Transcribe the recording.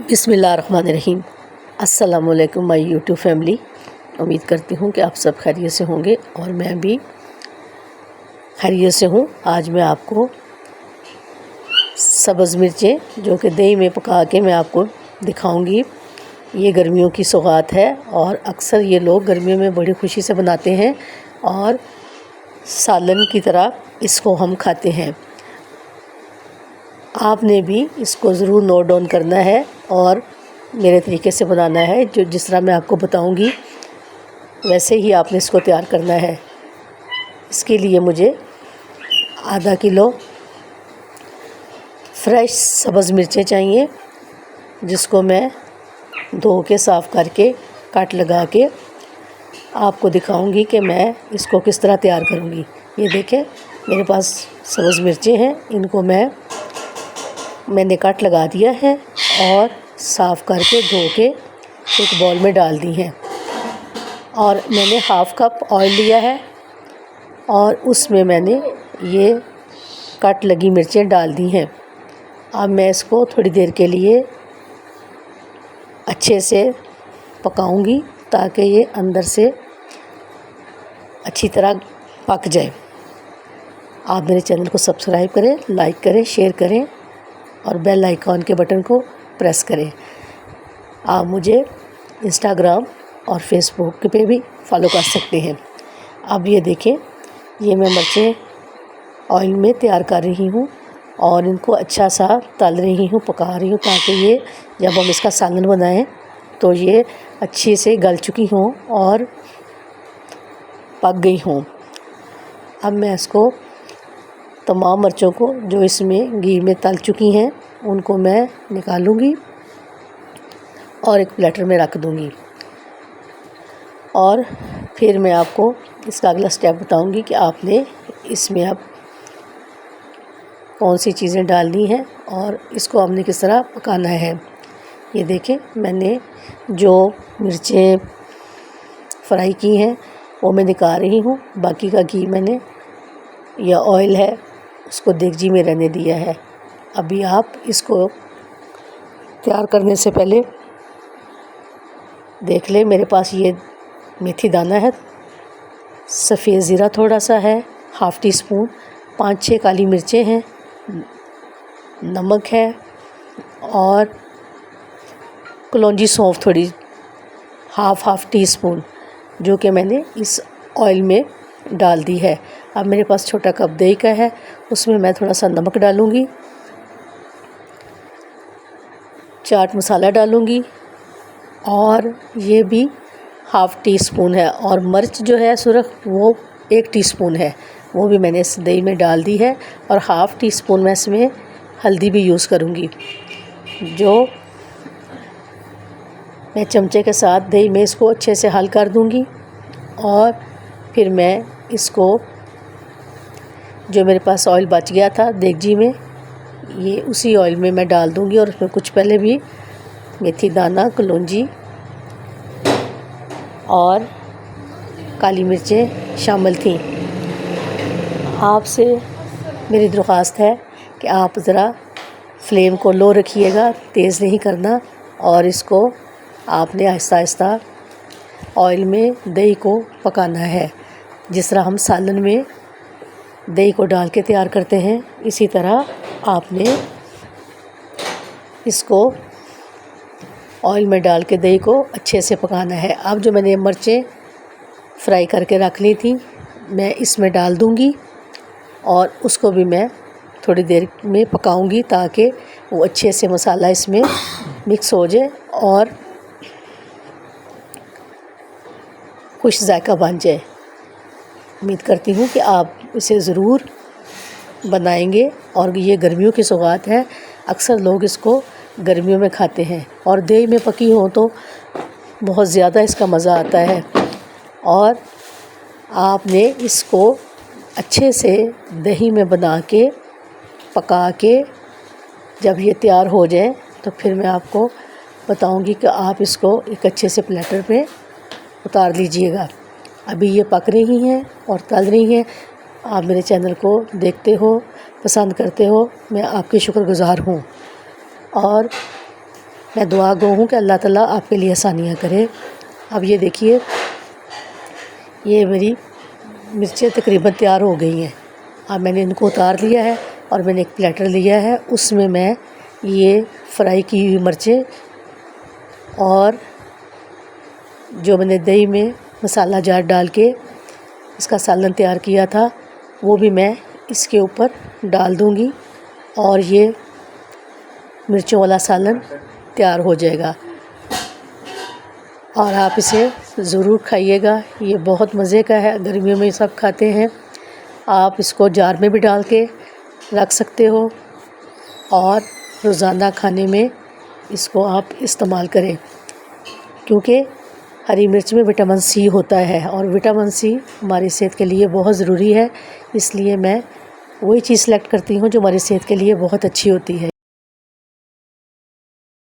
बिस्मिल्लाहिर्रहमानिर्रहीम। अस्सलाम वालेकुम माय यूट्यूब फैमिली। उम्मीद करती हूँ कि आप सब खैरियत से होंगे और मैं भी खैरियत से हूँ। आज मैं आपको सब्ज़ मिर्चें जो कि दही में पका के मैं आपको दिखाऊंगी। ये गर्मियों की सौगात है और अक्सर ये लोग गर्मियों में बड़ी खुशी से बनाते हैं और सालन की तरह इसको हम खाते हैं। आपने भी इसको ज़रूर नोट डाउन करना है और मेरे तरीके से बनाना है। जिस तरह मैं आपको बताऊंगी वैसे ही आपने इसको तैयार करना है। इसके लिए मुझे आधा किलो फ्रेश सब्ज़ मिर्चें चाहिए, जिसको मैं धो के साफ़ करके काट लगा के आपको दिखाऊंगी कि मैं इसको किस तरह तैयार करूंगी। ये देखें, मेरे पास सब्ज़ मिर्चें हैं, इनको मैंने काट लगा दिया है और साफ़ करके धो के एक बाउल में डाल दी हैं। और मैंने हाफ़ कप ऑयल लिया है और उसमें मैंने ये कट लगी मिर्चें डाल दी हैं। अब मैं इसको थोड़ी देर के लिए अच्छे से पकाऊंगी ताकि ये अंदर से अच्छी तरह पक जाए। आप मेरे चैनल को सब्सक्राइब करें, लाइक करें, शेयर करें और बेल आइकॉन के बटन को प्रेस करें। आप मुझे इंस्टाग्राम और फेसबुक पे भी फॉलो कर सकते हैं। अब ये देखें, ये मैं मिर्चें ऑयल में तैयार कर रही हूँ और इनको अच्छा सा तल रही हूँ, पका रही हूँ, ताकि ये जब हम इसका सालन बनाएं तो ये अच्छे से गल चुकी हों और पक गई हों। अब मैं इसको तमाम मिर्चों को जो इसमें घी में तल चुकी हैं उनको मैं निकालूंगी और एक प्लेटर में रख दूंगी। और फिर मैं आपको इसका अगला स्टेप बताऊंगी कि आपने इसमें अब कौन सी चीज़ें डालनी हैं और इसको हमने किस तरह पकाना है। ये देखें, मैंने जो मिर्चें फ्राई की हैं वो मैं निकाल रही हूँ। बाकी का घी मैंने या ऑयल है उसको देगची में रहने दिया है। अभी आप इसको तैयार करने से पहले देख लें, मेरे पास ये मेथी दाना है, सफ़ेद ज़ीरा थोड़ा सा है, हाफ़ टी स्पून, 5-6 काली मिर्चें हैं, नमक है और कलौंजी सौंफ थोड़ी हाफ़ टी स्पून, जो कि मैंने इस ऑयल में डाल दी है। अब मेरे पास छोटा कप दही का है, उसमें मैं थोड़ा सा नमक डालूँगी, चाट मसाला डालूँगी और ये भी हाफ़ टी स्पून है, और मिर्च जो है सुरख वो 1 टीस्पून है, वो भी मैंने इस दही में डाल दी है। और हाफ़ टी स्पून मैं इसमें हल्दी भी यूज़ करूँगी, जो मैं चमचे के साथ दही में इसको अच्छे से हल कर दूँगी। और फिर मैं इसको जो मेरे पास ऑयल बच गया था देगची में, ये उसी ऑयल में मैं डाल दूँगी और उसमें कुछ पहले भी मेथी दाना, कलौंजी और काली मिर्चें शामिल थीं। आपसे मेरी दरख्वास्त है कि आप ज़रा फ्लेम को लो रखिएगा, तेज़ नहीं करना, और इसको आपने आहिस्ता आहिस्ता ऑयल में दही को पकाना है। जिस तरह हम सालन में दही को डाल के तैयार करते हैं, इसी तरह आपने इसको ऑयल में डाल के दही को अच्छे से पकाना है। अब जो मैंने मिर्चें फ्राई करके रख ली थी मैं इसमें डाल दूंगी और उसको भी मैं थोड़ी देर में पकाऊंगी ताकि वो अच्छे से मसाला इसमें मिक्स हो जाए और खुश जायका बन जाए। उम्मीद करती हूँ कि आप इसे ज़रूर बनाएंगे। और ये गर्मियों की सौगात है, अक्सर लोग इसको गर्मियों में खाते हैं और दही में पकी हो तो बहुत ज़्यादा इसका मज़ा आता है। और आपने इसको अच्छे से दही में बना के पका के जब ये तैयार हो जाए तो फिर मैं आपको बताऊंगी कि आप इसको एक अच्छे से प्लेटर पे उतार लीजिएगा। अभी ये पक रही हैं और तल रही हैं। आप मेरे चैनल को देखते हो, पसंद करते हो, मैं आपकी शुक्रगुज़ार हूँ। और मैं दुआ गो हूँ कि अल्लाह ताला आपके लिए आसानियाँ करे। अब ये देखिए, ये मेरी मिर्चें तकरीबन तैयार हो गई हैं। अब मैंने इनको उतार लिया है और मैंने एक प्लेटर लिया है, उसमें मैं ये फ्राई की हुई मिर्चें और जो मैंने दही में मसाला जार डाल के इसका सालन तैयार किया था वो भी मैं इसके ऊपर डाल दूंगी और ये मिर्चों वाला सालन तैयार हो जाएगा। और आप इसे ज़रूर खाइएगा, ये बहुत मज़े का है, गर्मियों में सब खाते हैं। आप इसको जार में भी डाल के रख सकते हो और रोज़ाना खाने में इसको आप इस्तेमाल करें, क्योंकि हरी मिर्च में विटामिन सी होता है और विटामिन सी हमारी सेहत के लिए बहुत ज़रूरी है। इसलिए मैं वही चीज़ सेलेक्ट करती हूँ जो हमारी सेहत के लिए बहुत अच्छी होती है।